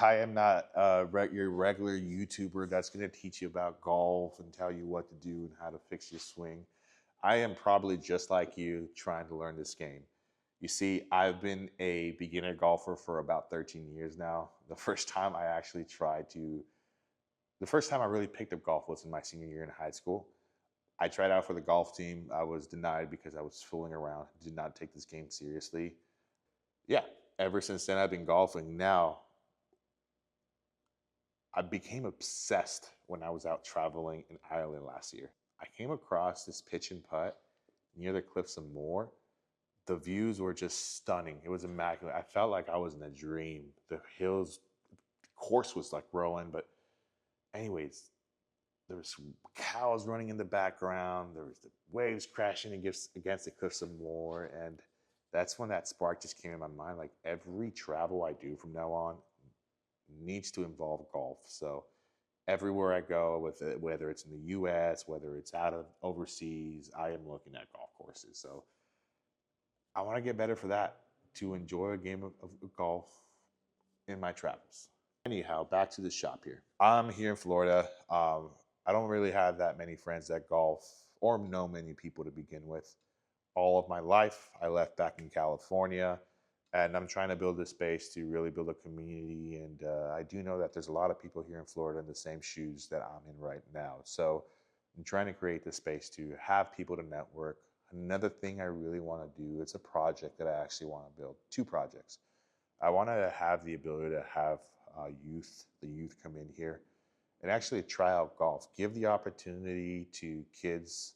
I am not your regular YouTuber that's going to teach you about golf and tell you what to do and how to fix your swing. I am probably just like you trying to learn this game. You see, I've been a beginner golfer for about 13 years now. The first time I really picked up golf was in my senior year in high school. I tried out for the golf team. I was denied because I was fooling around, did not take this game seriously. Yeah, ever since then, I've been golfing. Now, I became obsessed when I was out traveling in Ireland last year. I came across this pitch and putt near the Cliffs of Moher. The views were just stunning. It was immaculate. I felt like I was in a dream. The hills, the course was like rolling, but anyways, there was cows running in the background. There was the waves crashing against the Cliffs of Moher, and that's when that spark just came in my mind. Like every travel I do from now on needs to involve golf. So everywhere I go, whether it's in the U.S., whether it's out of overseas, I am looking at golf courses. So I want to get better for that, to enjoy a game of golf in my travels. Anyhow, back to the shop here. I'm here in Florida. I don't really have that many friends that golf or know many people to begin with. All of my life, I left back in California, and I'm trying to build a space to really build a community. And I do know that there's a lot of people here in Florida in the same shoes that I'm in right now. So I'm trying to create this space to have people to network. Another thing I really want to do, it's a project that I actually want to build, 2 projects. I want to have the ability to have the youth come in here and actually try out golf, give the opportunity to kids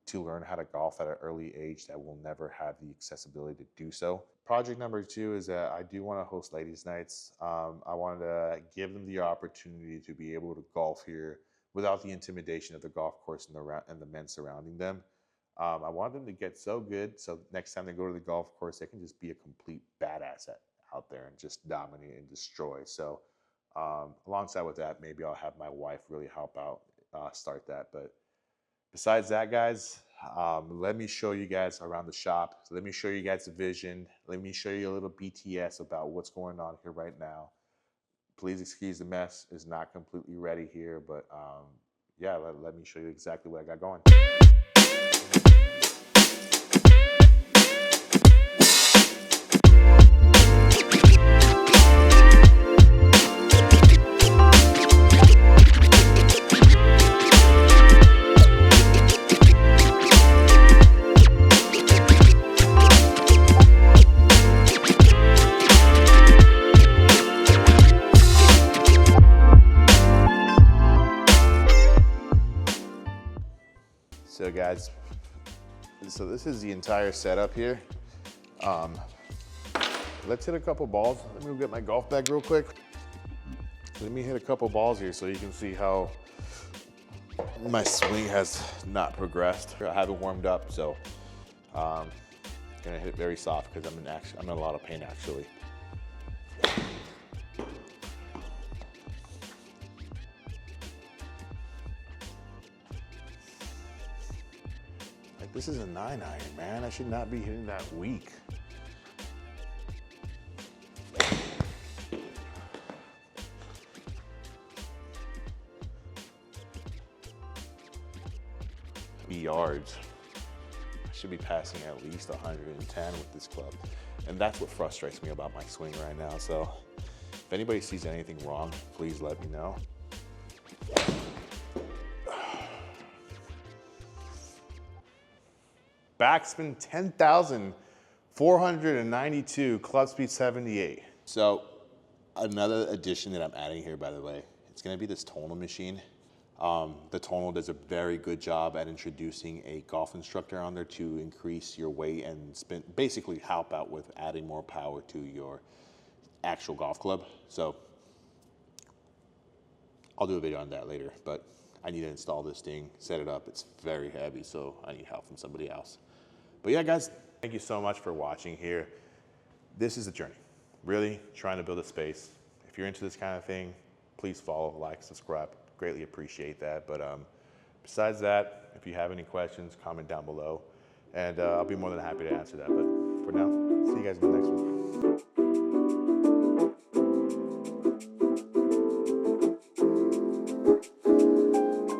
to learn how to golf at an early age that will never have the accessibility to do so. Project number 2 is that I do want to host ladies' nights. I wanted to give them the opportunity to be able to golf here without the intimidation of the golf course and the men surrounding them. I want them to get so good so next time they go to the golf course, they can just be a complete badass out there and just dominate and destroy. So alongside with that, maybe I'll have my wife really help out start that. But besides that, guys, let me show you guys around the shop. Let me show you guys the vision. Let me show you a little BTS about what's going on here right now. Please excuse the mess. It's not completely ready here, but yeah, let me show you exactly what I got going. So guys, so this is the entire setup here. Let's hit a couple balls. Let me go get my golf bag real quick. Let me hit a couple balls here so you can see how my swing has not progressed. I haven't warmed up, so I'm gonna hit it very soft because I'm in a lot of pain actually. This is a 9-iron, man. I should not be hitting that weak. Yards. I should be passing at least 110 with this club. And that's what frustrates me about my swing right now. So if anybody sees anything wrong, please let me know. Backspin 10,492, club speed 78. So another addition that I'm adding here, by the way, it's gonna be this tonal machine. The tonal does a very good job at introducing a golf instructor on there to increase your weight and spin, basically help out with adding more power to your actual golf club. So I'll do a video on that later, but I need to install this thing, set it up. It's very heavy, so I need help from somebody else. But yeah, guys, thank you so much for watching here. This is a journey, really trying to build a space. If you're into this kind of thing, please follow, like, subscribe. Greatly appreciate that. But besides that, if you have any questions, comment down below, and I'll be more than happy to answer that. But for now, see you guys in the next one.